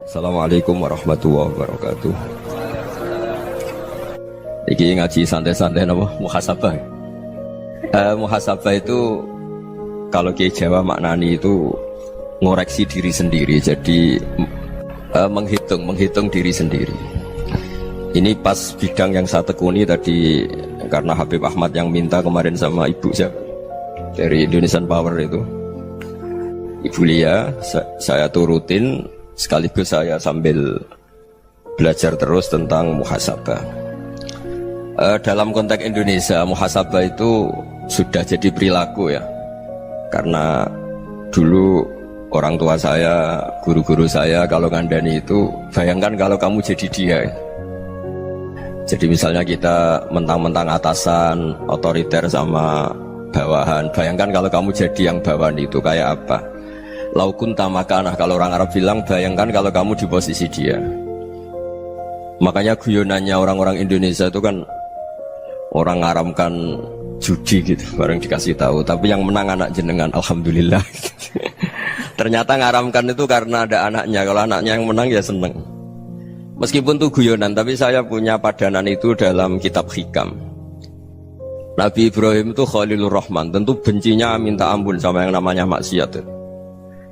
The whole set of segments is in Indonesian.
Assalamualaikum warahmatullahi wabarakatuh. Iki ngaji santai-santai nama muhasabah. Muhasabah itu kalau Kiai Jawa maknani itu ngoreksi diri sendiri. Jadi menghitung diri sendiri. Ini pas bidang yang saya tekuni tadi karena Habib Ahmad yang minta kemarin sama ibu saya dari Indonesian Power itu. Ibu Lia, saya turutin sekaligus saya sambil belajar terus tentang muhasabah. Dalam konteks Indonesia, muhasabah itu sudah jadi perilaku ya. Karena dulu orang tua saya, guru-guru saya kalau ngandani itu, bayangkan kalau kamu jadi dia. Jadi misalnya kita mentang-mentang atasan, otoriter sama bawahan. Bayangkan kalau kamu jadi yang bawahan itu kayak apa? Laukun tamakanah, kalau orang Arab bilang, bayangkan kalau kamu di posisi dia. Makanya guyonannya orang-orang Indonesia itu kan orang ngaramkan judi gitu, bareng dikasih tahu. Tapi yang menang anak jenengan, alhamdulillah. Ternyata ngaramkan itu karena ada anaknya. Kalau anaknya yang menang ya seneng. Meskipun itu guyonan, tapi saya punya padanan itu dalam kitab hikam. Nabi Ibrahim itu Khalilur Rahman, tentu bencinya minta ampun sama yang namanya maksiat.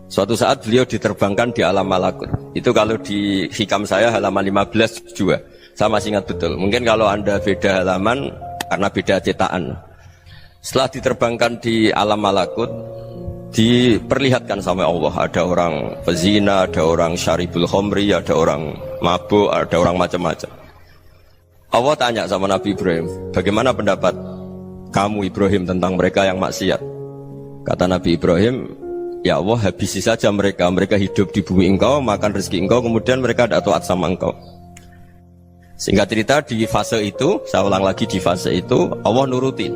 Suatu saat beliau diterbangkan di alam malakut. Itu kalau di hikam saya halaman 15 juga. Saya masih ingat betul. Mungkin kalau Anda beda halaman karena beda cetakan. Setelah diterbangkan di alam malakut, diperlihatkan sama Allah. Ada orang pezina, ada orang syaribul khomri, ada orang mabuk, ada orang macam-macam. Allah tanya sama Nabi Ibrahim, bagaimana pendapat kamu Ibrahim tentang mereka yang maksiat? Kata Nabi Ibrahim, ya Allah, habisi saja mereka. Mereka hidup di bumi engkau, makan rezeki engkau, kemudian mereka tidak taat sama engkau. Singkat cerita di fase itu, saya ulang lagi di fase itu, Allah nurutin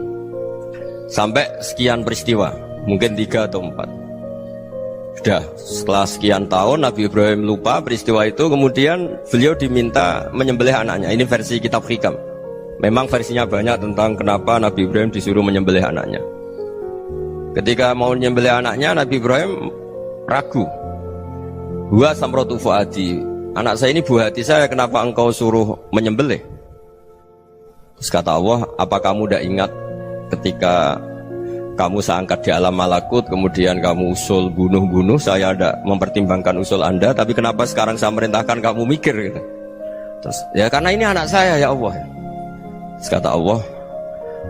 sampai sekian peristiwa, mungkin 3 atau 4. Sudah, setelah sekian tahun Nabi Ibrahim lupa peristiwa itu, kemudian beliau diminta menyembelih anaknya. Ini versi kitab hikam. Memang versinya banyak tentang kenapa Nabi Ibrahim disuruh menyembelih anaknya. Ketika mau menyembelih anaknya, Nabi Ibrahim ragu. Huwa samratu fuadi, anak saya ini buah hati saya, kenapa engkau suruh menyembelih? Terus kata Allah, apa kamu tidak ingat ketika kamu saya angkat di alam malakut, kemudian kamu usul bunuh-bunuh, saya tidak mempertimbangkan usul Anda, tapi kenapa sekarang saya merintahkan kamu mikir gitu? Terus, ya karena ini anak saya ya Allah. Terus kata Allah,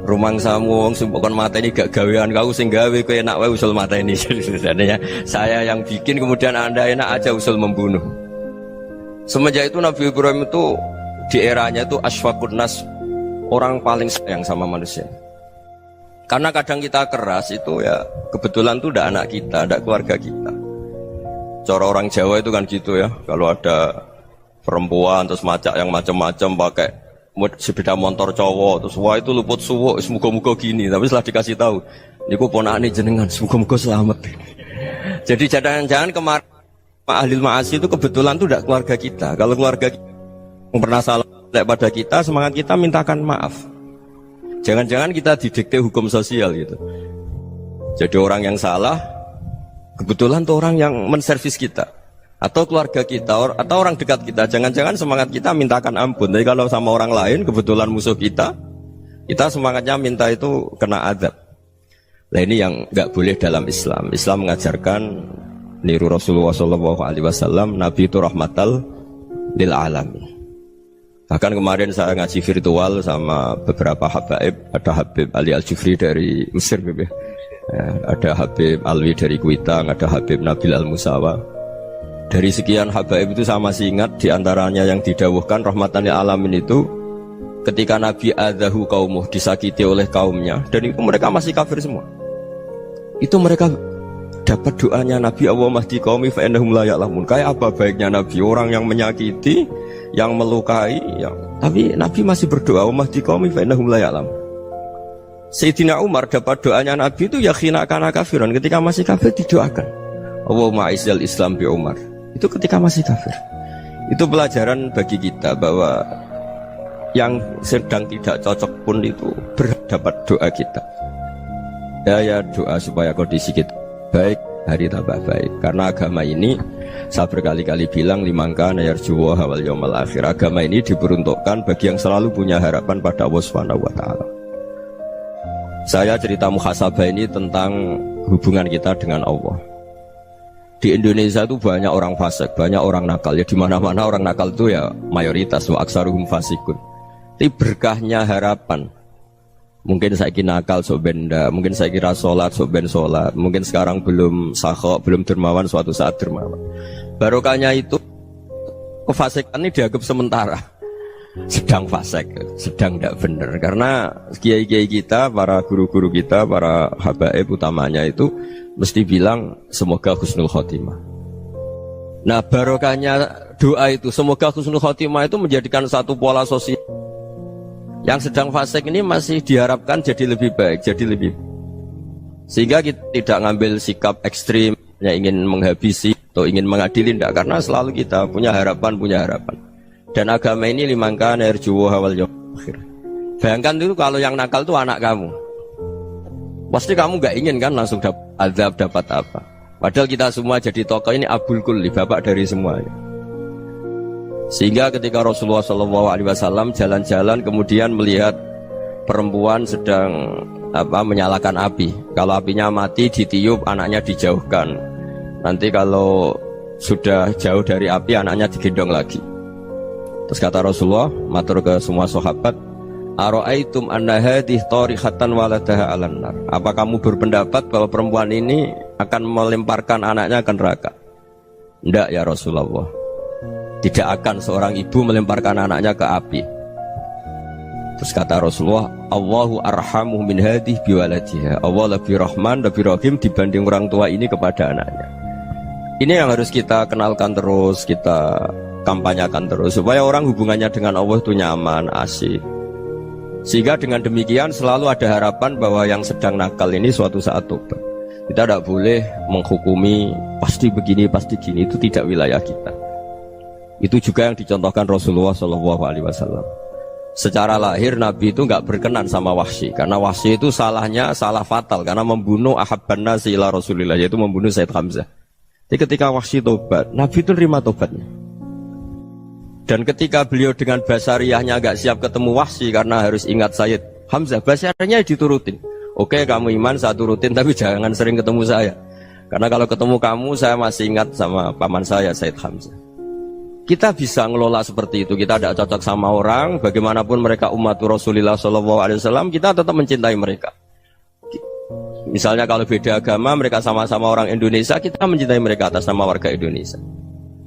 rumang samu wong sumpukon mata ini gak gawean kau sing gawe kowe enak wae usul mata ini. Sebenarnya saya yang bikin, kemudian Anda enak aja usul membunuh. Semenjak itu Nabi Ibrahim itu di eranya itu asfaqun nas, orang paling sayang sama manusia. Karena kadang kita keras itu ya kebetulan tuh udah anak kita, ada keluarga kita. Cara orang Jawa itu kan gitu ya, kalau ada perempuan terus macak yang macam-macam pakai sepeda motor cowok, terus wah itu luput suwo, semoga-moga gini. Tapi setelah dikasih tahu, niku ponakane jenengan, semoga-moga selamat. Jadi jangan-jangan kemarin ahli ma'asi itu kebetulan tuh tidak keluarga kita. Kalau keluarga kita yang pernah salah pada kita, semangat kita mintakan maaf. Jangan-jangan kita didikte hukum sosial gitu. Jadi orang yang salah, kebetulan tuh orang yang menservis kita. Atau keluarga kita, atau orang dekat kita. Jangan-jangan semangat kita mintakan ampun. Tapi kalau sama orang lain, kebetulan musuh kita semangatnya minta itu kena adab. Nah ini yang nggak boleh dalam Islam. Islam mengajarkan niru Rasulullah SAW, Nabi itu rahmatal lil alamin. Bahkan kemarin saya ngaji virtual sama beberapa habaib. Ada Habib Ali Al-Jufri dari Mesir, ya. Ada Habib Alwi dari Kuitang, ada Habib Nabil Al-Musawa. Dari sekian habaib itu saya masih ingat diantaranya yang didawuhkan rahmatan lil alamin itu ketika Nabi adzahu qaumuh, disakiti oleh kaumnya, dan itu mereka masih kafir semua. Itu mereka dapat doanya Nabi, Allah mahdi qaumi fa innahum la ya'lamun. Kayak apa baiknya Nabi, orang yang menyakiti, yang melukai, tapi Nabi masih berdoa, Allah mahdi qaumi fa innahum la ya'lamun. Sayyidina Umar dapat doanya Nabi itu ya khina kana kafiran, ketika masih kafir didoakan, Allahumma aizzal Islam bi Umar. Itu ketika masih kafir. Itu pelajaran bagi kita bahwa yang sedang tidak cocok pun itu berdapat doa kita. Ya doa supaya kondisi kita baik, hari tambah baik. Karena agama ini Saya berkali-kali bilang limangka nayarjuwa wal yaumal akhir. Agama ini diperuntukkan bagi yang selalu punya harapan pada Allah Subhanahu wa taala. Saya cerita muhasabah ini tentang hubungan kita dengan Allah. Di Indonesia itu banyak orang fasik, banyak orang nakal. Ya di mana-mana orang nakal itu ya mayoritas, wa aksaruhum fasikun. Tapi berkahnya harapan. Mungkin saya kira nakal sok benda, mungkin saya kira sholat sok ben sholat, mungkin sekarang belum sakhok, belum dermawan, suatu saat dermawan. Barokahnya itu kefasikan ini dianggap sementara, sedang fasik, sedang tidak benar. Karena kiai-kiai kita, para guru-guru kita, para habaib utamanya itu mesti bilang semoga husnul khotimah. Nah barokahnya doa itu semoga husnul khotimah itu menjadikan satu pola sosial. Yang sedang fasik ini masih diharapkan jadi lebih baik, jadi lebih. Sehingga kita tidak ngambil sikap ekstrim, yang ingin menghabisi atau ingin mengadili, tidak. Karena selalu kita punya harapan. Dan agama ini limangka nerjuwa wal yaumal akhir. Bayangkan itu kalau yang nakal itu anak kamu. Pasti kamu gak ingin kan langsung dapat azab, dapat apa. Padahal kita semua jadi tokoh ini abul kulli, bapak dari semuanya. Sehingga ketika Rasulullah SAW jalan-jalan kemudian melihat perempuan sedang menyalakan api. Kalau apinya mati ditiup, anaknya dijauhkan. Nanti kalau sudah jauh dari api, anaknya digendong lagi. Terus kata Rasulullah, matur ke semua sahabat, Aro'aitum anna hadih tarihatan waladaha alan nar. Apa kamu berpendapat bahwa perempuan ini akan melemparkan anaknya ke neraka? Tidak ya Rasulullah. Tidak akan seorang ibu melemparkan anaknya ke api. Terus kata Rasulullah, Allahu arhamu min hadih biwaladiha. Allah lebih rahman, lebih rahim dibanding orang tua ini kepada anaknya. Ini yang harus kita kenalkan terus, kita kampanyakan terus, supaya orang hubungannya dengan Allah itu nyaman, asik. Sehingga dengan demikian selalu ada harapan bahwa yang sedang nakal ini suatu saat tobat. Kita tidak boleh menghukumi pasti begini, pasti gini, itu tidak wilayah kita. Itu juga yang dicontohkan Rasulullah SAW. Secara lahir Nabi itu nggak berkenan sama Wahsy, karena Wahsy itu salahnya salah fatal karena membunuh ahabban nasi ila Rasulillah, yaitu membunuh Sayyid Hamzah. Jadi ketika Wahsy tobat, Nabi itu terima tobatnya. Dan ketika beliau dengan basariyahnya nggak siap ketemu Wahsy karena harus ingat Sayyid Hamzah, basariyahnya diturutin. Oke, kamu iman saya turutin, tapi jangan sering ketemu saya. Karena kalau ketemu kamu saya masih ingat sama paman saya Sayyid Hamzah. Kita bisa ngelola seperti itu. Kita tidak cocok sama orang, bagaimanapun mereka umat Rasulullah SAW, kita tetap mencintai mereka. Misalnya kalau beda agama, mereka sama-sama orang Indonesia, kita mencintai mereka atas nama warga Indonesia.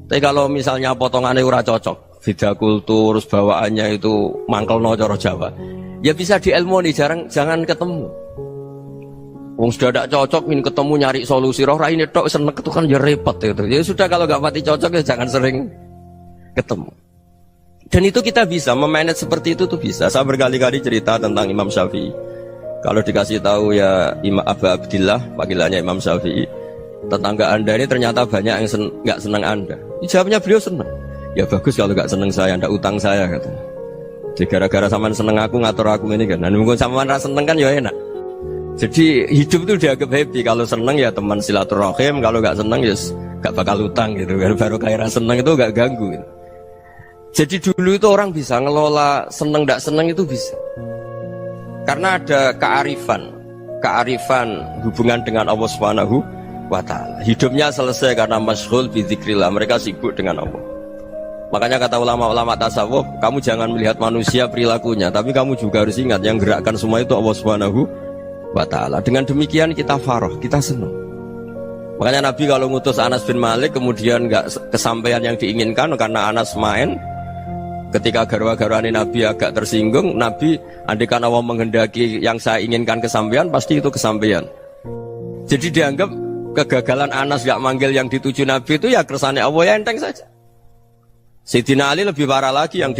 Tapi kalau misalnya potongannya ora cocok, beda kultur, bawaannya itu mangkelno cara Jawa, ya bisa diilmoni, jangan ketemu. Wong sudah tidak cocok, ingin ketemu nyari solusi. Roh ini tok seneng itu kan ya repot itu. Ya sudah kalau nggak pati cocok ya jangan sering ketemu. Dan itu kita bisa memanage seperti itu tuh bisa. Saya berkali-kali cerita tentang Imam Syafi'i. Kalau dikasih tahu ya Imam Abu Abdillah, panggilannya Imam Syafi'i, tetangga anda ini ternyata banyak yang nggak senang anda. Jawabnya beliau senang. Ya bagus kalau nggak senang saya, ndak utang saya katanya. Jadi gara-gara saman seneng aku ngatur aku ini kan. Dan mungkin saman rasa seneng kan ya enak. Jadi hidup itu dianggap happy. Kalau seneng ya teman silaturahim, kalau nggak seneng ya nggak bakal utang gitu. Baru kayak rasa seneng itu nggak ganggu. Gitu. Jadi dulu itu orang bisa ngelola seneng tidak seneng itu bisa. Karena ada kearifan hubungan dengan Allah Subhanahu wa taala. Hidupnya selesai karena masyghul bi dzikrillah, mereka sibuk dengan Allah. Makanya kata ulama-ulama tasawuf, kamu jangan melihat manusia perilakunya, tapi kamu juga harus ingat yang gerakkan semua itu Allah Subhanahu wa taala. Dengan demikian kita farah, kita senang. Makanya Nabi kalau ngutus Anas bin Malik kemudian nggak kesampaian yang diinginkan karena Anas main. Ketika garwa-garwani Nabi agak tersinggung, Nabi andaikan Allah menghendaki yang saya inginkan kesampaian, pasti itu kesampaian. Jadi dianggap kegagalan Anas gak manggil yang dituju Nabi itu ya kersane Allah, ya enteng saja. Sayyidina Ali lebih parah lagi yang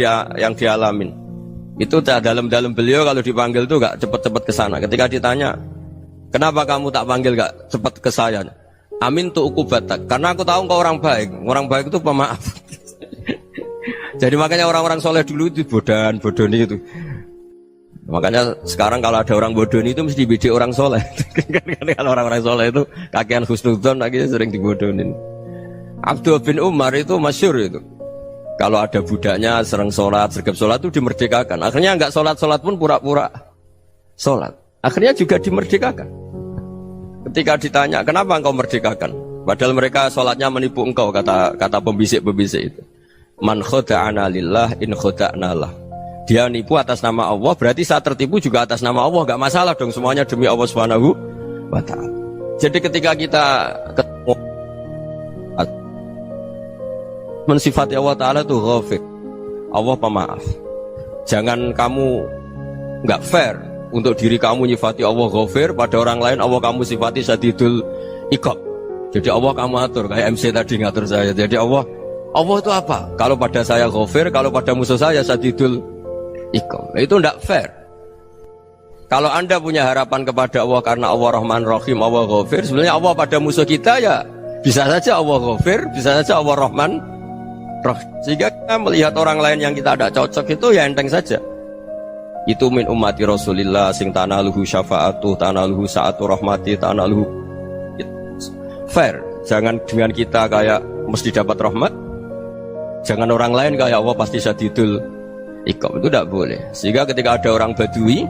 dialamin. Itu dalam beliau kalau dipanggil itu gak cepet-cepet ke sana. Ketika ditanya, kenapa kamu tak panggil gak cepet ke saya? Amin tu ukubatak, karena aku tahu engkau orang baik. Orang baik itu pemaaf. Jadi makanya orang-orang soleh dulu itu bodoni itu. Makanya sekarang kalau ada orang bodoni itu mesti beda orang soleh. Kalau orang-orang soleh itu kakean husnudzon akhirnya sering dibodonin. Abdullah bin Umar itu masyhur itu. Kalau ada budaknya sering sholat, sergap sholat itu dimerdekakan. Akhirnya nggak sholat pun pura-pura sholat. Akhirnya juga dimerdekakan. Ketika ditanya, kenapa engkau merdekakan? Padahal mereka sholatnya menipu engkau, kata pembisik-pembisik itu. Man khoda'ana lillah in khoda'na lah. Dia nipu atas nama Allah, berarti saat tertipu juga atas nama Allah. Gak masalah dong, semuanya demi Allah Subhanahu wa ta'ala. Jadi ketika kita ketemu mensifati Allah Ta'ala itu ghafir, Allah pemaaf. Jangan kamu gak fair untuk diri kamu nyifati Allah ghafir, pada orang lain Allah kamu sifati syadidul iqab. Jadi Allah kamu atur, kayak MC tadi ngatur saya. Jadi Allah itu apa? Kalau pada saya ghafir, kalau pada musuh saya syadidul iqab. Itu tidak fair. Kalau Anda punya harapan kepada Allah karena Allah Rahman Rahim, Allah ghafir, sebenarnya Allah pada musuh kita ya bisa saja Allah ghafir, bisa saja Allah Rahman Rahim. Sehingga kita melihat orang lain yang kita tidak cocok itu ya enteng saja. Itu min ummati Rasulillah sing tanaluhu syafa'atu, tanaluhu sa'atu rahmati, tanaluhu fair. Jangan dengan kita kayak mesti dapat rahmat. Jangan orang lain kayak Allah pasti syadidul iqab. Itu tidak boleh. Sehingga ketika ada orang Badui,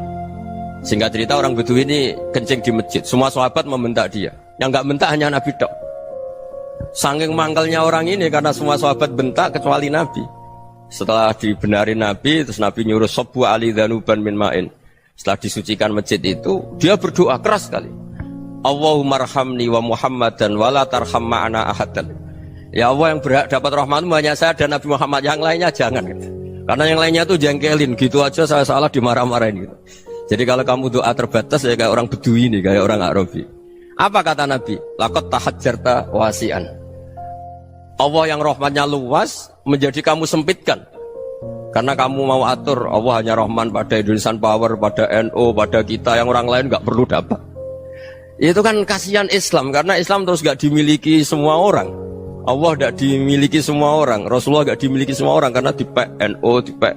singkat cerita orang Badui ini kencing di masjid, semua sahabat membentak dia. Yang nggak bentak hanya Nabi tok. Saking mangkelnya orang ini karena semua sahabat bentak kecuali Nabi. Setelah dibenarin Nabi, terus Nabi nyuruh sobu ali dhanuban min ma'in. Setelah disucikan masjid itu, dia berdoa keras sekali. Allahumma arhamni wa Muhammadan wa la tarham ma'ana ahadan. Ya Allah, yang berhak dapat rahmatmu hanya saya dan Nabi Muhammad, yang lainnya jangan gitu. Karena yang lainnya itu jengkelin, gitu aja saya salah dimarah-marahin gitu. Jadi kalau kamu doa terbatas ya kayak orang Bedui ini, kayak orang Arabi. Apa kata Nabi? Laqad tahajjarta wasi'an. Allah yang rahmatnya luas menjadi kamu sempitkan karena kamu mau atur Allah hanya Rahman pada Indonesian Power, pada NU, pada kita yang orang lain nggak perlu dapat. Itu kan kasihan Islam karena Islam terus nggak dimiliki semua orang. Allah nggak dimiliki semua orang, Rasulullah nggak dimiliki semua orang karena dipek NU, dipek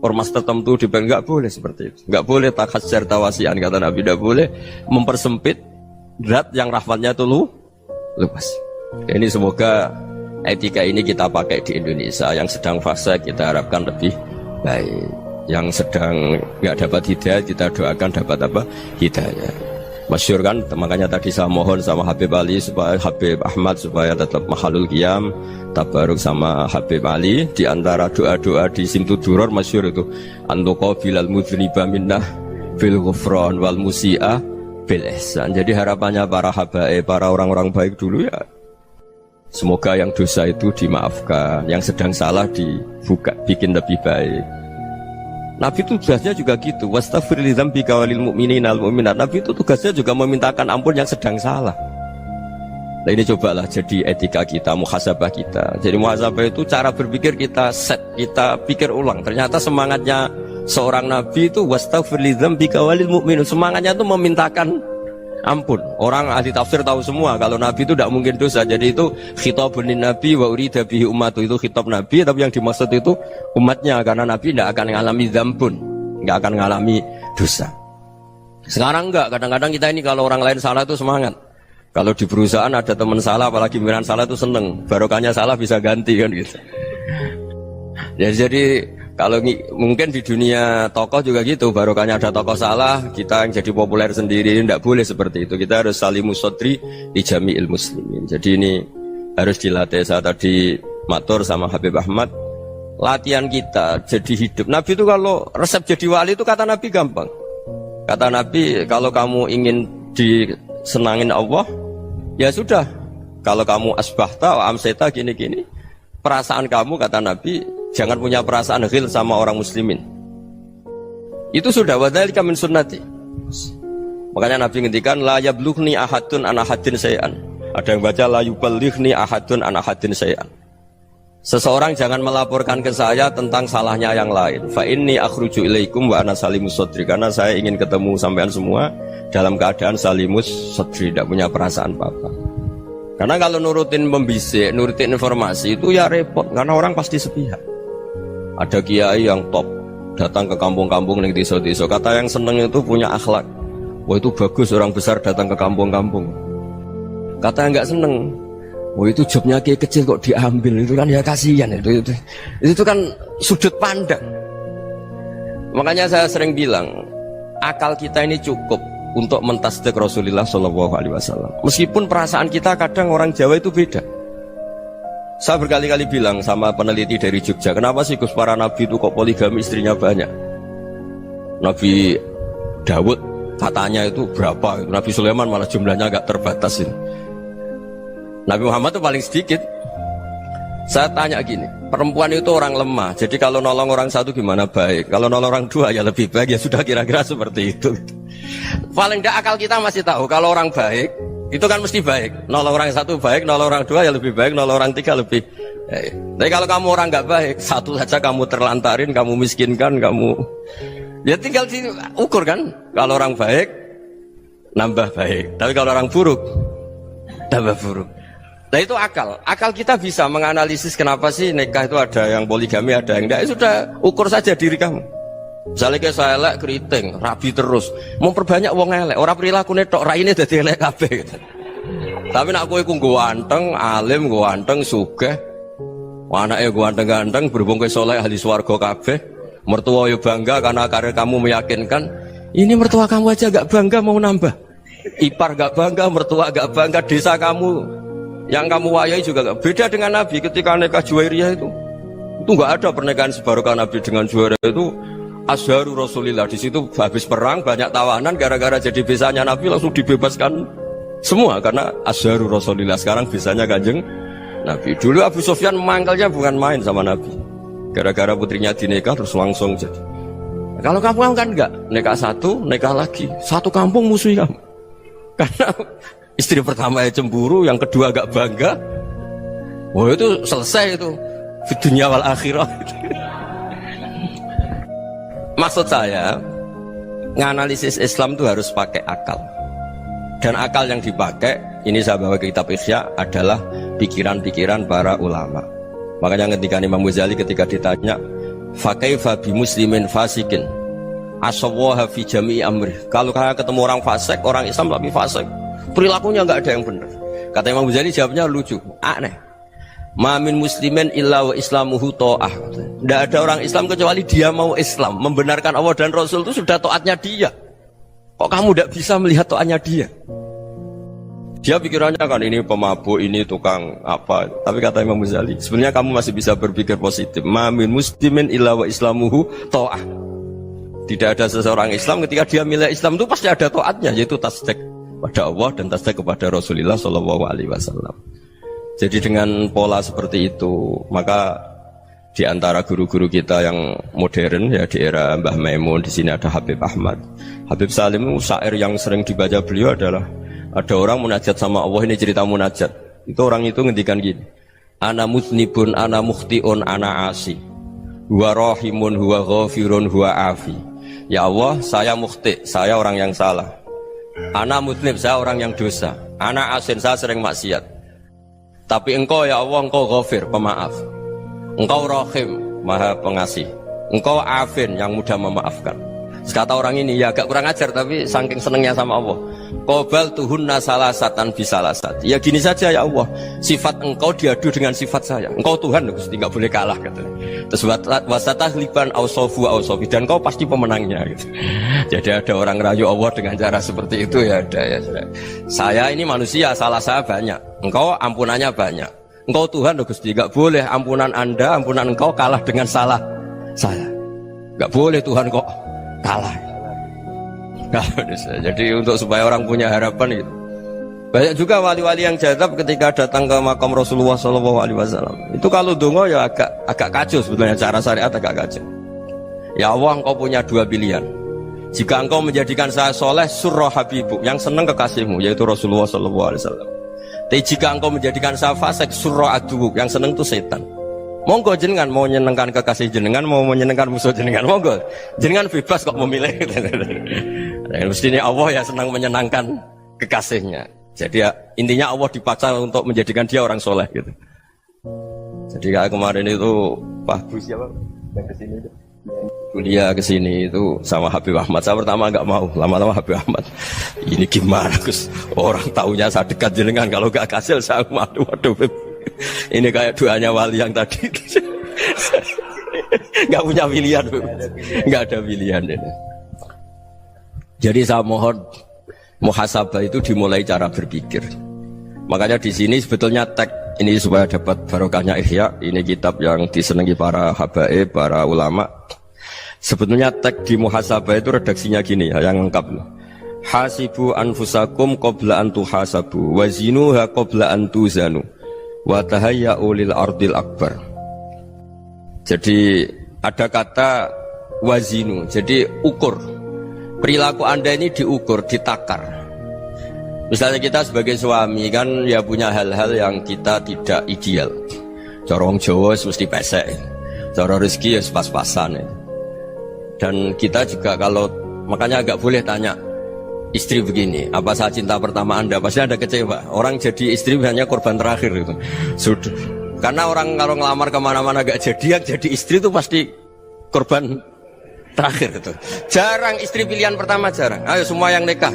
ormas tertentu, dipek nggak boleh seperti itu. Nggak boleh takhasyar tawasian kata Nabi, nggak boleh mempersempit zat yang rahmatnya itu luas. Ini semoga etika ini kita pakai di Indonesia. Yang sedang fase kita harapkan lebih baik. Yang sedang nggak dapat hidayah kita doakan dapat apa? Hidayah. Masyhur kan, makanya tadi saya mohon sama Habib Ali supaya Habib Ahmad supaya tetap mahalul qiyam, tabaruk sama Habib Ali. Di antara doa-doa di Simtud Duror masyhur itu antuqa bilal mudhniba minnah bil ghufran wal musi'a bil ihsan. Jadi harapannya para habaib, para orang-orang baik dulu ya, semoga yang dosa itu dimaafkan, yang sedang salah dibuka, bikin lebih baik. Nabi itu tugasnya juga gitu. Wastaghfir li dzambika walil mu'minina wal mu'minat. Nabi itu tugasnya juga memintakan ampun yang sedang salah. Nah ini cobalah jadi etika kita, muhasabah kita. Jadi muhasabah itu cara berpikir kita set, kita pikir ulang. Ternyata semangatnya seorang Nabi itu wastaghfir li dzambika walil mu'minun. Semangatnya itu memintakan ampun. Orang ahli tafsir tahu semua kalau Nabi itu tidak mungkin dosa. Jadi itu khitabun Nabi wa urida bihi ummatu, itu khitab Nabi tapi yang dimaksud itu umatnya, karena Nabi tidak akan mengalami dzambun, tidak akan mengalami dosa. Sekarang enggak, kadang-kadang kita ini kalau orang lain salah itu semangat. Kalau di perusahaan ada teman salah, apalagi pimpinan salah itu seneng, barokahnya salah bisa ganti kan gitu. Ya, jadi kalau mungkin di dunia tokoh juga gitu, barokahnya ada tokoh salah, kita yang jadi populer sendiri, tidak boleh seperti itu. Kita harus salimus sodri di jami'il muslimin. Jadi ini harus dilatih. Saya tadi matur sama Habib Ahmad, latihan kita jadi hidup. Nabi itu kalau resep jadi wali itu kata Nabi gampang. Kata Nabi, kalau kamu ingin disenangin Allah, ya sudah. Kalau kamu asbahta wa amseta gini-gini, perasaan kamu kata Nabi, jangan punya perasaan ghil sama orang muslimin. Itu sudah wadzalika min sunnati. Makanya Nabi ngendikan la yablughni ahadun an ahadin syai'an. Ada yang baca la yuballighni ahadun an ahadin syai'an. Seseorang jangan melaporkan ke saya tentang salahnya yang lain. Fa inni akhruju ilaikum wa ana salimus sadri. Karena saya ingin ketemu sampean semua dalam keadaan salimus sadri, tidak punya perasaan apa-apa. Karena kalau nurutin pembisik, nurutin informasi itu ya repot, karena orang pasti sepihak. Ada kiai yang top datang ke kampung-kampung ning desa-desa, kata yang seneng itu punya akhlak. Wah itu bagus orang besar datang ke kampung-kampung. Kata yang nggak seneng, Oh itu jobnya kayak kecil kok diambil, itu kan ya kasihan itu kan sudut pandang. Makanya saya sering bilang akal kita ini cukup untuk mentasdik Rasulullah SAW. Meskipun perasaan kita kadang orang Jawa itu beda. Saya berkali-kali bilang sama peneliti dari Jogja, kenapa sih Gus para nabi itu kok poligami istrinya banyak? Nabi Dawud katanya itu berapa? Nabi Sulaiman malah jumlahnya agak terbatas ini. Nabi Muhammad itu paling sedikit. Saya tanya gini, perempuan itu orang lemah, jadi kalau nolong orang satu gimana baik, kalau nolong orang dua ya lebih baik, ya sudah kira-kira seperti itu. Paling tidak akal kita masih tahu kalau orang baik itu kan mesti baik, nolong orang satu baik, nolong orang dua ya lebih baik, nolong orang tiga lebih baik. Tapi kalau kamu orang nggak baik, satu saja kamu terlantarin, kamu miskinkan, kamu ya tinggal diukur kan. Kalau orang baik nambah baik, tapi kalau orang buruk tambah buruk. Nah itu akal kita bisa menganalisis kenapa sih nikah itu ada yang poligami, ada yang enggak. Sudah ukur saja diri kamu. Misalnya kayak saya elek keriting, rabi terus, memperbanyak wong elek, orang perilaku netok, raine dadi elek kabeh. Tapi nak kowe ku ganteng, alim, ganteng, sugih, anake ganteng-ganteng, berhubung kowe saleh ahli swarga kabeh, mertua yo bangga karena karir kamu meyakinkan. Ini mertua kamu aja gak bangga mau nambah. Ipar gak bangga, mertua gak bangga, desa kamu yang kamu wayai juga gak beda dengan Nabi ketika nikah Juwairiyah itu gak ada pernikahan sebarokah Nabi dengan Juwairiyah itu Azharu Rasulillah. Di situ habis perang banyak tawanan, gara-gara jadi besanya Nabi langsung dibebaskan semua karena Azharu Rasulillah. Sekarang besanya Kanjeng Nabi. Dulu Abu Sufyan mangkalnya bukan main sama Nabi, gara-gara putrinya dinikah terus langsung jadi. Kalau kamu kan enggak, nikah satu, nikah lagi, satu kampung musuhi kamu karena istri pertama ya cemburu, yang kedua agak bangga. Wah itu selesai itu di dunia wal akhirah. Maksud saya nganalisis Islam itu harus pakai akal. Dan akal yang dipakai, ini saya bawa ke kitab Ihya, adalah pikiran-pikiran para ulama. Makanya ketika Imam Ghazali ketika ditanya fakaifa bi muslimin fasikin asawaha fi jami'i amri, kalau kalian ketemu orang fasik, orang Islam tapi fasik, perilakunya nggak ada yang benar. Kata Imam Ghazali jawabnya lucu, aneh. Mamin muslimin illa wa islamuhu ta'ah. Tidak ada orang Islam kecuali dia mau Islam, membenarkan Allah dan Rasul itu sudah taatnya dia. Kok kamu tidak bisa melihat taatnya dia? Dia pikirannya kan ini pemabuk, ini tukang apa. Tapi kata Imam Ghazali, sebenarnya kamu masih bisa berpikir positif. Mamin muslimin illa wa islamuhu ta'ah. Tidak ada seseorang Islam ketika dia milih Islam itu pasti ada taatnya, yaitu tasdik pada Allah dan tasdik kepada Rasulullah SAW. Jadi dengan pola seperti itu, maka di antara guru-guru kita yang modern ya di era Mbah Maimun, di sini ada Habib Ahmad, Habib Salim, syair yang sering dibaca beliau adalah ada orang munajat sama Allah. Ini cerita munajat. Itu orang itu ngendikan gini, ana muznibun, ana mukhtiun, ana asi, huwa rahimun, huwa ghafirun, huwa afi. Ya Allah, saya mukhti, saya orang yang salah. Ana muznib, saya orang yang dosa. Ana asin, saya sering maksiat. Tapi engkau ya Allah, engkau ghafir, pemaaf. Engkau rahim, maha pengasih. Engkau afin, yang mudah memaafkan. Kata orang ini, ya agak kurang ajar, tapi saking senengnya sama Allah. Qobal tuhunna salasatan bisalasat. Ya gini saja ya Allah, sifat engkau diadu dengan sifat saya. Engkau Tuhan, Gusti, nggak boleh kalah katanya. Terus wasatah liban ausofu ausofi, dan engkau pasti pemenangnya gitu. Jadi ada orang rayu Allah dengan cara seperti itu ya ada ya. Saya ini manusia, salah saya banyak. Engkau ampunannya banyak. Engkau Tuhan, Gusti, nggak boleh ampunan Anda, ampunan engkau kalah dengan salah saya. Nggak boleh Tuhan kok kalah. Jadi untuk supaya orang punya harapan gitu. Banyak juga wali-wali yang jadab ketika datang ke makam Rasulullah SAW. Itu kalau dongo ya agak kacau sebetulnya, cara syariat agak kacau. Ya Allah, engkau punya dua pilihan. Jika engkau menjadikan saya soleh, surah habibu, yang senang kekasihmu, yaitu Rasulullah SAW. Tapi jika engkau menjadikan saya fasik, surah aduuk, yang senang itu setan. Monggo jenengan mau menyenangkan kekasih jenengan, mau menyenangkan musuh jenengan, monggo jenengan bebas kok memilih. Mestinya Allah ya senang menyenangkan kekasihnya. Jadi ya, intinya Allah dipaksa untuk menjadikan dia orang soleh gitu. Jadi kayak kemarin itu Pak Gus siapa yang kesini itu. kuliah ke sini itu sama Habib Ahmad. Saya pertama nggak mau, lama-lama Habib Ahmad. Ini gimana Gus? Orang taunya saya dekat jenengan, kalau nggak kasil saya waduh, Beb. Ini kayak doanya wali yang tadi. Nggak punya pilihan, Beb. Nggak ada pilihan ini. Jadi saya mohon muhasabah itu dimulai cara berpikir. Makanya di sini sebetulnya tag ini supaya dapat barokahnya Ihya. Ini kitab yang disenangi para habaib, para ulama. Sebetulnya tag di muhasabah itu redaksinya gini ya, yang lengkap. Hasibu anfusakum qabla an tuhasabu wazinuha qabla an tuzanu wa tahayya'u lil ardil akbar. Jadi ada kata wazinu, jadi ukur. Perilaku Anda ini diukur, ditakar. Misalnya kita sebagai suami kan ya punya hal-hal yang kita tidak ideal. Corong Jawa mesti pesek, cara rezeki ya pas-pasan ya. Dan kita juga kalau makanya agak boleh tanya istri begini, apa saat cinta pertama Anda? Pasti Anda kecewa. Orang jadi istri hanya korban terakhir itu. Sudah. Karena orang kalau ngelamar kemana-mana gak jadi, yang jadi istri itu pasti korban terakhir itu. Jarang istri pilihan pertama, jarang. Ayo semua yang nikah.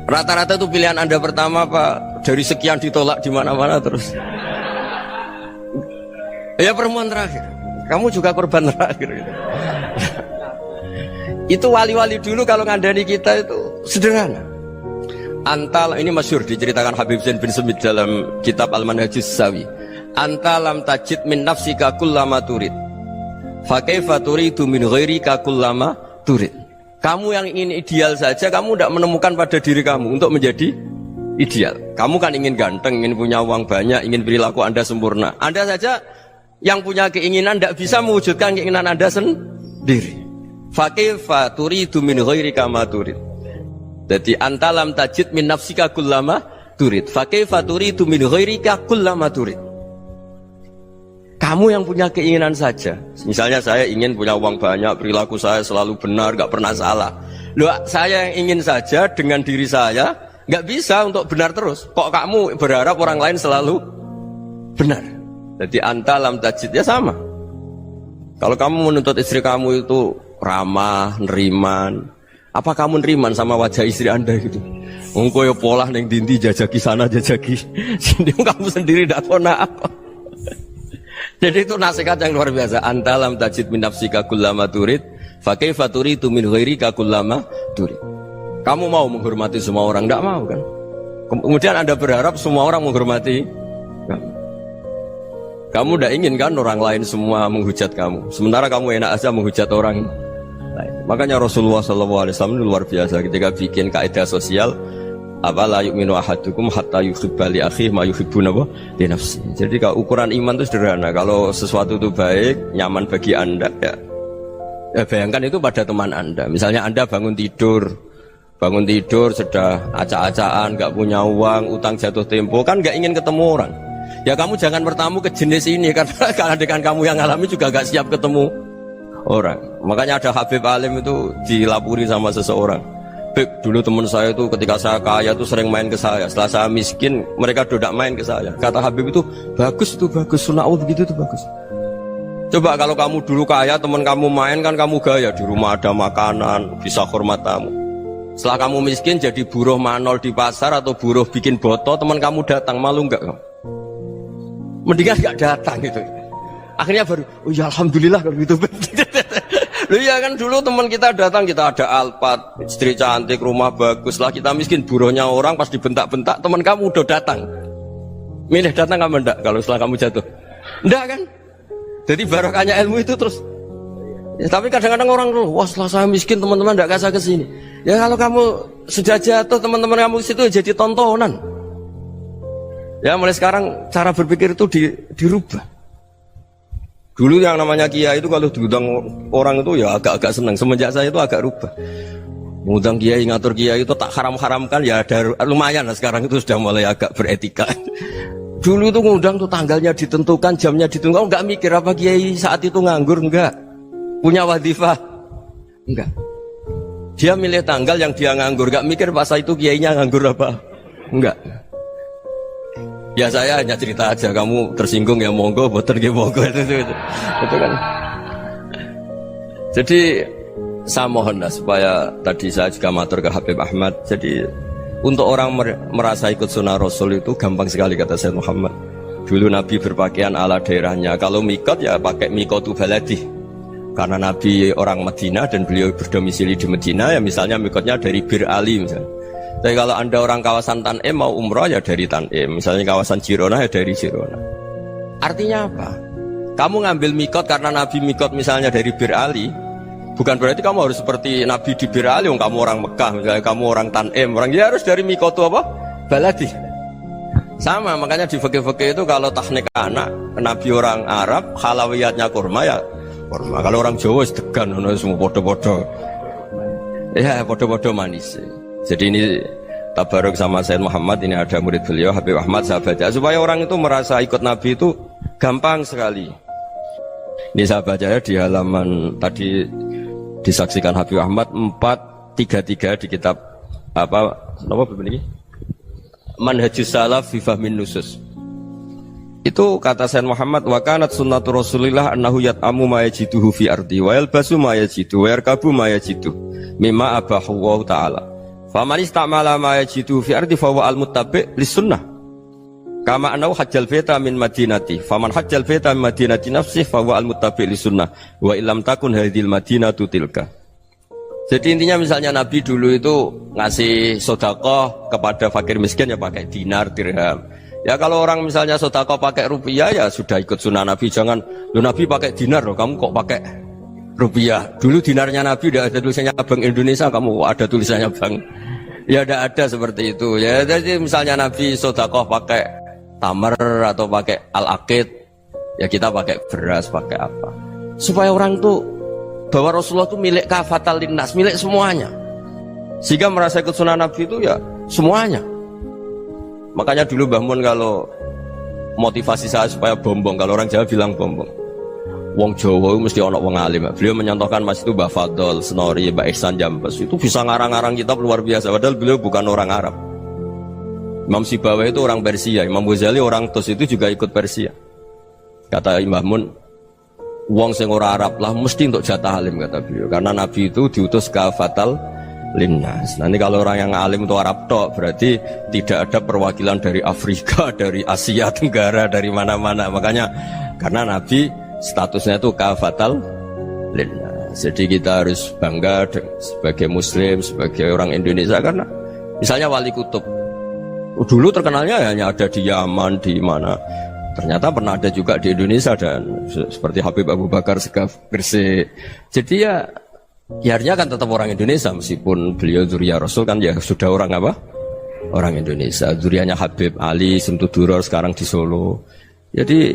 Rata-rata itu pilihan Anda pertama Pak, dari sekian ditolak di mana-mana terus. Ya perempuan terakhir. Kamu juga korban terakhir gitu. Itu wali-wali dulu kalau ngandani kita itu sederhana. Antal ini masyhur diceritakan Habib Zain bin Semit dalam kitab Al-Manhajus Sawi. Antalam tajid min nafsika kullama turid. Fa kaifa turidu min ghairika kullama turid. Kamu yang ingin ideal saja kamu tidak menemukan pada diri kamu untuk menjadi ideal. Kamu kan ingin ganteng, ingin punya uang banyak, ingin perilaku Anda sempurna. Anda saja yang punya keinginan tidak bisa mewujudkan keinginan Anda sendiri. Fakaifa turidu min ghairika ma turid. Jadi antalam tajid min nafsika kullama turid. Fakaifa turidu min ghairika kullama turid. Kamu yang punya keinginan saja. Misalnya saya ingin punya uang banyak, perilaku saya selalu benar, gak pernah salah. Loh, saya yang ingin saja dengan diri saya gak bisa untuk benar terus. Kok kamu berharap orang lain selalu benar? Jadi antalam tajid ya sama. Kalau kamu menuntut istri kamu itu ramah, neriman, apa kamu neriman sama wajah istri Anda gitu? Engkau ya pola neng dindi jajaki sana jajaki sini, kamu sendiri tidak tahu apa. Jadi itu nasihat yang luar biasa. Antalam tajid min nafsika kullama turid, fa kaifa turidu min ghairika kullama turid. Kamu mau menghormati semua orang? Tidak mau kan? Kemudian Anda berharap semua orang menghormati kamu. Kamu tidak ingin kan orang lain semua menghujat kamu. Sementara kamu enak aja menghujat orang lain. Makanya Rasulullah SAW luar biasa ketika bikin kaidah sosial. Apa la yu'minu ahadukum hatta yuhibba li akhihi ma yuhibbu li nafsihi. Jadi kalau ukuran iman itu sederhana. Kalau sesuatu itu baik, nyaman bagi Anda ya bayangkan itu pada teman Anda. Misalnya Anda bangun tidur sudah acak-acakan, gak punya uang, utang jatuh tempo, kan gak ingin ketemu orang. Ya kamu jangan bertamu ke jenis ini karena dengan kamu yang alami juga gak siap ketemu orang. Makanya ada Habib Alim itu dilapuri sama seseorang. Beb, dulu teman saya itu ketika saya kaya itu sering main ke saya. Setelah saya miskin, mereka tidak main ke saya. Kata Habib itu bagus, sunnah Allah begitu itu bagus. Coba kalau kamu dulu kaya, teman kamu main kan kamu gaya. Di rumah ada makanan, bisa hormat tamu. Setelah kamu miskin jadi buruh manol di pasar atau buruh bikin boto, teman kamu datang, malu enggak kamu? Mendingan enggak datang gitu. Akhirnya baru, oh ya alhamdulillah kalau gitu. Loh iya kan dulu teman kita datang, kita ada Alphard, istri cantik, rumah bagus. Lah kita miskin, buruhnya orang pas dibentak-bentak, teman kamu udah datang. Milih datang kamu enggak kalau setelah kamu jatuh? Enggak kan? Jadi barokahnya ilmu itu terus. Ya, tapi kadang-kadang orang tuh, wah setelah saya miskin teman-teman enggak kasih ke sini. Ya kalau kamu sudah jatuh, teman-teman kamu ke situ jadi tontonan. Ya mulai sekarang cara berpikir itu dirubah. Dulu yang namanya kiai itu kalau diundang orang itu ya agak-agak senang. Semenjak saya itu agak rubah. Mengundang kiai, ngatur kiai itu tak haram-haramkan ya ada lumayan lah sekarang itu sudah mulai agak beretika. Dulu itu ngundang tuh tanggalnya ditentukan, jamnya ditentukan. Enggak mikir apa kiai saat itu nganggur, enggak. Punya wadifah, enggak. Dia milih tanggal yang dia nganggur, enggak mikir pas itu kiainya nganggur apa. Enggak. Ya saya hanya cerita aja, kamu tersinggung ya monggo, boten ya monggo itu kan. Jadi saya mohonlah supaya tadi saya juga matur ke Habib Ahmad. Jadi untuk orang merasa ikut sunnah Rasul itu gampang sekali kata Sayyid Muhammad. Dulu Nabi berpakaian ala daerahnya. Kalau mikot ya pakai mikotu baladi. Karena Nabi orang Madinah dan beliau berdomisili di Madinah, ya misalnya mikotnya dari Bir Ali misalnya. Tapi kalau anda orang kawasan Tanim mau umroh ya dari Tanim. Misalnya kawasan Jirona ya dari Jirona. Artinya apa? Kamu ngambil mikot karena Nabi mikot misalnya dari Bir Ali, bukan berarti kamu harus seperti Nabi di Bir Ali. Kamu orang Mekah, misalnya kamu orang Tanim, orang ya harus dari mikotu apa? Baladi. Sama, makanya di fikih-fikih itu kalau tahnik anak, Nabi orang Arab, halawiyatnya kurma ya kurma. Kalau orang Jawa sedegan, semua bodoh-bodoh. Ya, bodoh-bodoh manis. Jadi ini tabaruk sama Sayyid Muhammad, ini ada murid beliau, Habib Ahmad, saya baca. Supaya orang itu merasa ikut Nabi itu gampang sekali. Ini saya baca ya di halaman tadi disaksikan Habib Ahmad 433 di kitab apa begini? Manhajus Salaf fi Fahmin Nusus. Itu kata Sayyid Muhammad, wa kanat sunnatu Rasulillah annahu yat'amu ma yajiduhu fi ardi wa yalbasu ma yajidu wa yarkabu ma yajidu mimma abahu Allah taala. Faman istamala ma yajiduhu fi ardi fa huwa al-muttabi' lis-sunnah. Kama annahu hajjal baita min madinati. Faman hajjal baita min madinati nafsihi fa huwa al-muttabi' lis-sunnah wa illam takun hadhil madinatu tilka. Jadi intinya misalnya Nabi dulu itu ngasih sedekah kepada fakir miskin ya pakai dinar, dirham. Ya kalau orang misalnya sedekah pakai rupiah ya sudah ikut sunnah Nabi. Jangan, lu Nabi pakai dinar loh, kamu kok pakai rupiah. Dulu dinarnya Nabi udah ada tulisannya Bank Indonesia, kamu ada tulisannya Bank. Ya tidak ada seperti itu. Ya jadi misalnya Nabi sedekah pakai tamar atau pakai al-aqid, ya kita pakai beras, pakai apa. Supaya orang tuh bahwa Rasulullah itu milik kafatal linnas, milik semuanya. Sehingga merasa ikut sunnah Nabi itu ya semuanya. Makanya dulu Mbah Mun kalau motivasi saya supaya bombong, kalau orang Jawa bilang bombong. Wong Jawa mesti ono wong alim. Beliau menyontohkan Mas itu Mbah Fadol, Senori, Mbah Ihsan Jambes. Itu bisa ngarang-ngarang kitab luar biasa. Padahal beliau bukan orang Arab. Imam Sibawai itu orang Persia, Imam Ghazali orang Tus itu juga ikut Persia. Kata Mbah Mun, wong sing ora Arab lah mesti untuk jatah alim kata beliau. Karena Nabi itu diutus kafatal linnas. Nanti kalau orang yang alim itu Arab tok, berarti tidak ada perwakilan dari Afrika, dari Asia Tenggara, dari mana-mana. Makanya karena Nabi statusnya itu kafatal linnas. Jadi kita harus bangga sebagai Muslim, sebagai orang Indonesia karena misalnya Wali Kutub dulu terkenalnya hanya ada di Yaman, di mana. Ternyata pernah ada juga di Indonesia dan seperti Habib Abu Bakar Segaf Gresik. Jadi ya akhirnya kan tetap orang Indonesia meskipun beliau zuriyah Rasul kan ya sudah orang apa? Orang Indonesia. Zuriyahnya Habib Ali Sentuduror sekarang di Solo. Jadi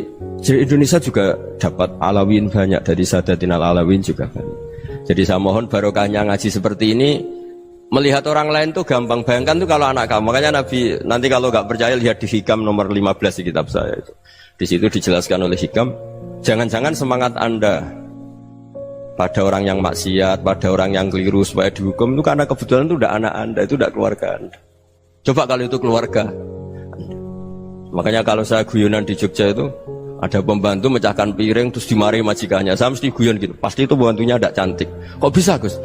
Indonesia juga dapat alawin banyak dari Sadatin al-Alawin juga banyak. Jadi saya mohon barokahnya ngaji seperti ini. Melihat orang lain tuh gampang, bayangkan tuh kalau anak kamu. Makanya Nabi nanti kalau nggak percaya lihat di Hikam nomor 15 di kitab saya itu. Di situ dijelaskan oleh Hikam, jangan-jangan semangat Anda pada orang yang maksiat, pada orang yang keliru supaya dihukum itu karena kebetulan itu udah anak Anda, itu udah keluarga Anda. Coba kalau itu keluarga Anda. Makanya kalau saya guyonan di Jogja itu ada pembantu mecahkan piring terus dimarahi majikannya, saya mesti guyon gitu. Pasti itu pembantunya tidak cantik. Kok bisa Gus?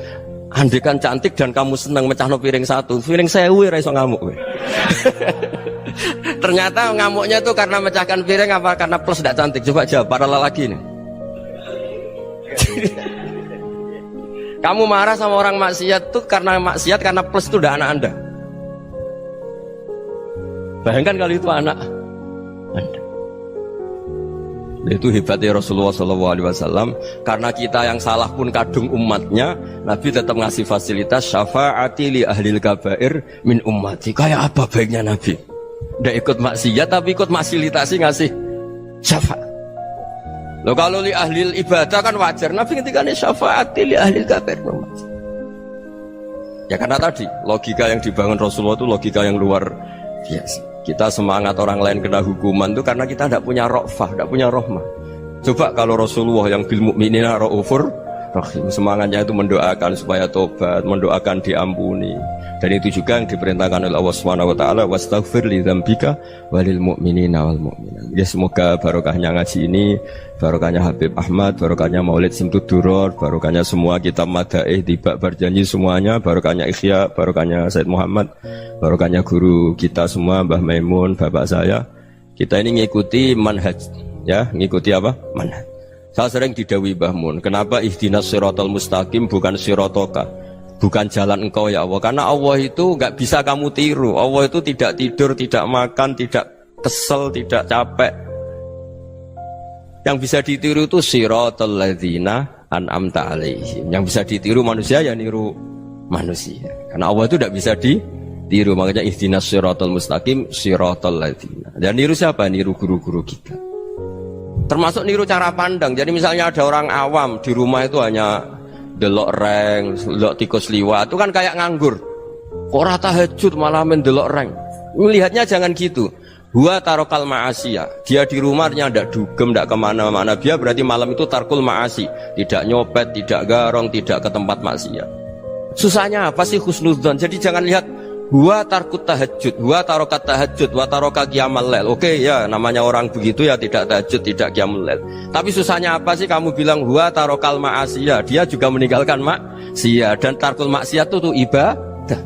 Andai kan cantik dan kamu senang mecahno piring satu, piring 1000 ra iso ngamuk. Ternyata ngamuknya tuh karena mecahkan piring apa karena plus tidak cantik? Coba jawab para lelaki nih. Kamu marah sama orang maksiat tuh karena maksiat karena plus itu udah anak Anda. Bayangkan kalau itu anak Anda. Itu hebatnya Rasulullah SAW. Karena kita yang salah pun kadung umatnya, Nabi tetap ngasih fasilitas syafaati li ahlil kabair min ummati. Kayak apa baiknya Nabi? Udah ikut maksiat tapi ikut fasilitasi ngasih syafaat. Loh kalau li ahlil ibadah kan wajar. Nabi ketika ini syafaati li ahlil kabair min ummati. Ya karena tadi logika yang dibangun Rasulullah itu logika yang luar biasa. Kita semangat orang lain kena hukuman itu karena kita tidak punya ra'fah, tidak punya rahmah. Coba kalau Rasulullah yang bil mukminina raufur rahim. Semangatnya itu mendoakan supaya tobat, mendoakan diampuni. Dan itu juga yang diperintahkan oleh Allah Subhanahu wa taala, wastaghfir li dzambika walil mu'minina wal mu'minat. Ya semoga barokahnya ngaji ini, barokahnya Habib Ahmad, barokahnya Maulid Simtud Duror, barokahnya semua kitab madaih, tiba berjanji semuanya, barokahnya Ikhya, barokahnya Said Muhammad, barokahnya guru kita semua, Mbah Maimun, bapak saya. Kita ini ngikuti manhaj, ya, ngikuti apa? Manhaj. Saya sering didhawuhi Mbah Mun, kenapa ihdinas siratal mustaqim bukan siratoka, bukan jalan engkau ya Allah, karena Allah itu nggak bisa kamu tiru. Allah itu tidak tidur, tidak makan, tidak kesel, tidak capek. Yang bisa ditiru itu siratal ladzina an'amta alaihim. Yang bisa ditiru manusia ya niru manusia, karena Allah itu tidak bisa ditiru. Makanya ihdinas siratal mustaqim siratal ladzina. Dan niru siapa? Niru guru-guru kita. Termasuk niru cara pandang. Jadi misalnya ada orang awam di rumah itu hanya delok reng, delok tikus liwat, itu kan kayak nganggur. Kok ora tahajud malah mendelok reng. Melihatnya jangan gitu. Huwa tarokal ma'asiyah. Dia di rumahnya ndak dugem, ndak kemana-mana. Dia berarti malam itu tarkul ma'asi. Tidak nyopet, tidak garong, tidak ke tempat maksiat. Susahnya apa sih husnudzon? Jadi jangan lihat huwa tarkut tahajud, huwa tarokat tahajud, wa taroka qiyamal lail. Oke ya, namanya orang begitu ya tidak tahajud, tidak qiyamul lail. Tapi susahnya apa sih kamu bilang huwa tarokal ma'asiyah? Dia juga meninggalkan maksiat, dan tarkul maksiat itu tuh ibadah.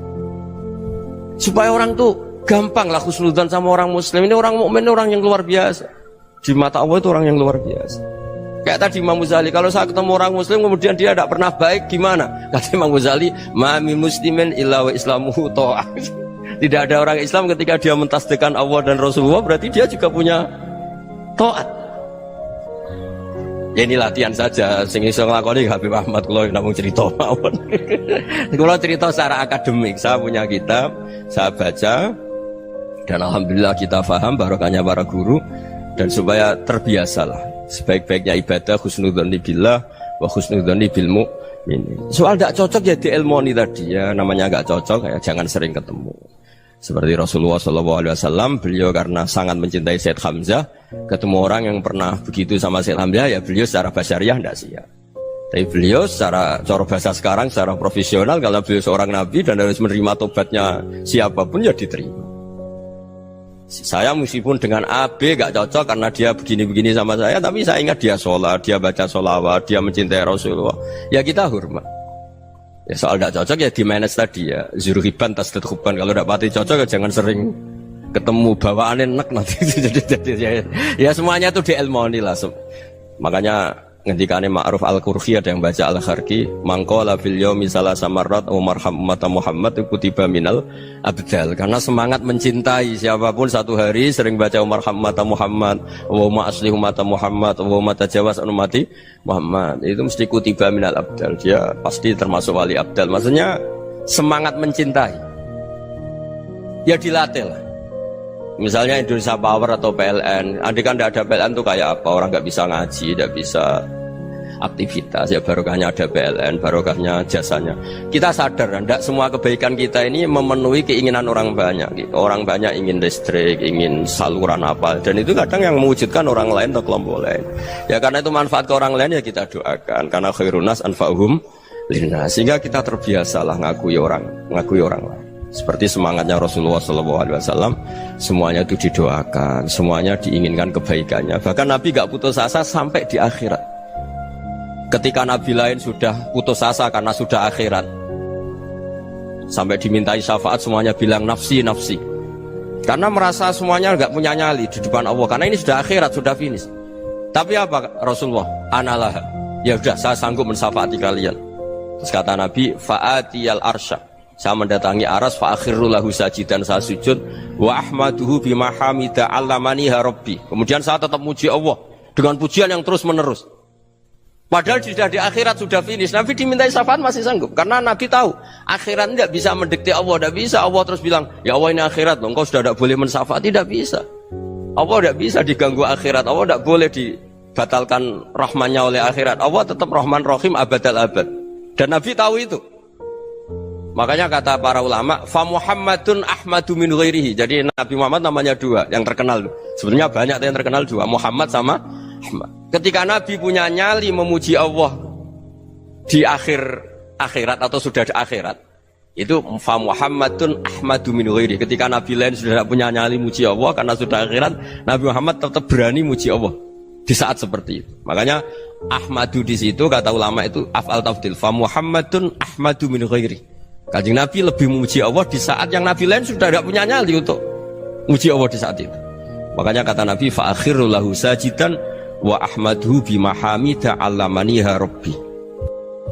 Supaya orang tuh gampang lah husnudzon sama orang muslim. Ini orang mukmin, orang yang luar biasa. Di mata Allah itu orang yang luar biasa. Kayak tadi Imam Ghazali, kalau saya ketemu orang muslim kemudian dia tidak pernah baik, gimana? Kata Imam Ghazali, ma min muslimin illa wa islamuhu ta'ah. Tidak ada orang Islam ketika dia mentasdihkan Allah dan Rasulullah, berarti dia juga punya taat. Ya ini latihan saja, sing iso nglakoni Habib Ahmad kula namung cerita mawon. Kula cerita secara akademik, saya punya kitab, saya baca, dan alhamdulillah kita paham barokahnya para guru, dan supaya terbiasalah. Sebaik-baiknya ibadah husnudzon billah wa husnudzon bil mu'min. Soal tidak cocok ya diilmoni tadi ya, namanya nggak cocok ya jangan sering ketemu. Seperti Rasulullah SAW, beliau karena sangat mencintai Said Hamzah, ketemu orang yang pernah begitu sama Said Hamzah ya beliau secara basyariah tidak siap. Tapi beliau secara cara bahasa sekarang, secara profesional, kalau beliau seorang nabi dan harus menerima tobatnya siapapun ya diterima. Saya meskipun dengan A, B gak cocok karena dia begini-begini sama saya, tapi saya ingat dia sholat, dia baca sholawat, dia mencintai Rasulullah, ya kita hormat. Ya soal gak cocok ya di manage tadi ya, zurhiban tasdid huban. Kalau gak pati cocok ya jangan sering ketemu, bawaannya enak nanti. Jadi ya semuanya itu diilmoni lah. Makanya ngendikane Ma'ruf Al-Qurhi ada yang baca Al-Kharqi, mangqala fil yaumi salasa marrat wa marham umat Muhammad kutiba minal abdal. Karena semangat mencintai siapapun satu hari sering baca marham umat Muhammad wa ma asli umat Muhammad wa ma tajawaz an umati Muhammad, itu mesti kutiba minal abdal. Dia pasti termasuk wali abdal. Maksudnya semangat mencintai ya dilatih lah. Misalnya Indonesia Power atau PLN, andai kan tidak ada PLN tuh kayak apa? Orang nggak bisa ngaji, nggak bisa aktivitas. Ya barokahnya ada PLN, barokahnya jasanya. Kita sadar, tidak semua kebaikan kita ini memenuhi keinginan orang banyak. Gitu. Orang banyak ingin listrik, ingin saluran apa, dan itu kadang yang mewujudkan orang lain atau kelompok lain. Ya karena itu manfaat ke orang lain ya kita doakan. Karena khairunas anfa'uhum linnas. Sehingga kita terbiasalah ngakui orang lain. Seperti semangatnya Rasulullah SAW, semuanya itu didoakan, semuanya diinginkan kebaikannya. Bahkan Nabi gak putus asa sampai di akhirat. Ketika Nabi lain sudah putus asa karena sudah akhirat, sampai dimintai syafaat semuanya bilang nafsi, nafsi. Karena merasa semuanya gak punya nyali di depan Allah, karena ini sudah akhirat, sudah finish. Tapi apa Rasulullah? Analah, ya sudah saya sanggup mensyafaati kalian. Terus kata Nabi, fa'atiyal arsya, saya mendatangi aras, fa'akhirru lahu sajidan, saya sujud, wa ahmaduhu bima hamida allamaniha rabbi. Kemudian saya tetap muji Allah dengan pujian yang terus menerus. Padahal sudah di akhirat, sudah finish. Nabi dimintai syafaat masih sanggup, karena Nabi tahu akhirat tidak bisa mendikte Allah, tidak bisa. Allah terus bilang, ya Allah ini akhirat loh, engkau sudah tidak boleh mensyafaat, tidak bisa. Allah tidak bisa diganggu akhirat, Allah tidak boleh dibatalkan rahmannya oleh akhirat. Allah tetap Rahman Rahim abadal abad. Dan Nabi tahu itu. Makanya kata para ulama, fa Muhammadun ahmadu min ghairihi. Jadi Nabi Muhammad namanya dua yang terkenal. Sebenarnya banyak yang terkenal dua, Muhammad sama Ahmad. Ketika Nabi punya nyali memuji Allah di akhir akhirat atau sudah di akhirat itu fa Muhammadun ahmadu min ghairi. Ketika Nabi lain sudah tidak punya nyali muji Allah karena sudah akhirat, Nabi Muhammad tetap berani muji Allah di saat seperti itu. Makanya ahmadu di situ kata ulama itu af'al tafdil, fa Muhammadun ahmadu min ghairi. Kanjeng Nabi lebih memuji Allah di saat yang Nabi lain sudah tidak punya nyali untuk muji Allah di saat itu. Makanya kata Nabi fa akhiru lahu sajidan wa ahmaduhu bi mahamida 'allamaniha rabbi.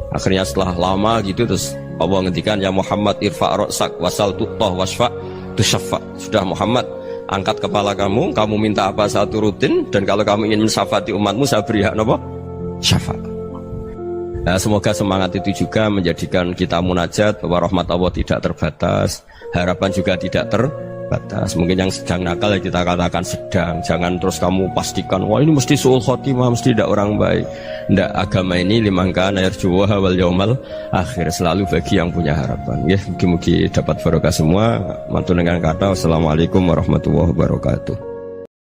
Akhirnya setelah lama gitu terus Allah ngendikan ya Muhammad irfa' ra'sak wasal tu'tah wasfa' tusyaffa. Sudah Muhammad, angkat kepala kamu minta apa saya turutin, dan kalau kamu ingin mensyafaati umatmu saya beri hak napa? Syafaat. Nah, semoga semangat itu juga menjadikan kita munajat bahwa rahmat Allah tidak terbatas, harapan juga tidak terbatas. Mungkin yang sedang nakal ya kita katakan sedang, jangan terus kamu pastikan wah ini mesti suul khotimah, mesti tidak orang baik. Ndak, agama ini liman kana yarjuwa wal yaumal akhir, selalu bagi yang punya harapan. Ya, mugi-mugi dapat barokah semua. Mantu dengan kata wassalamualaikum warahmatullahi wabarakatuh.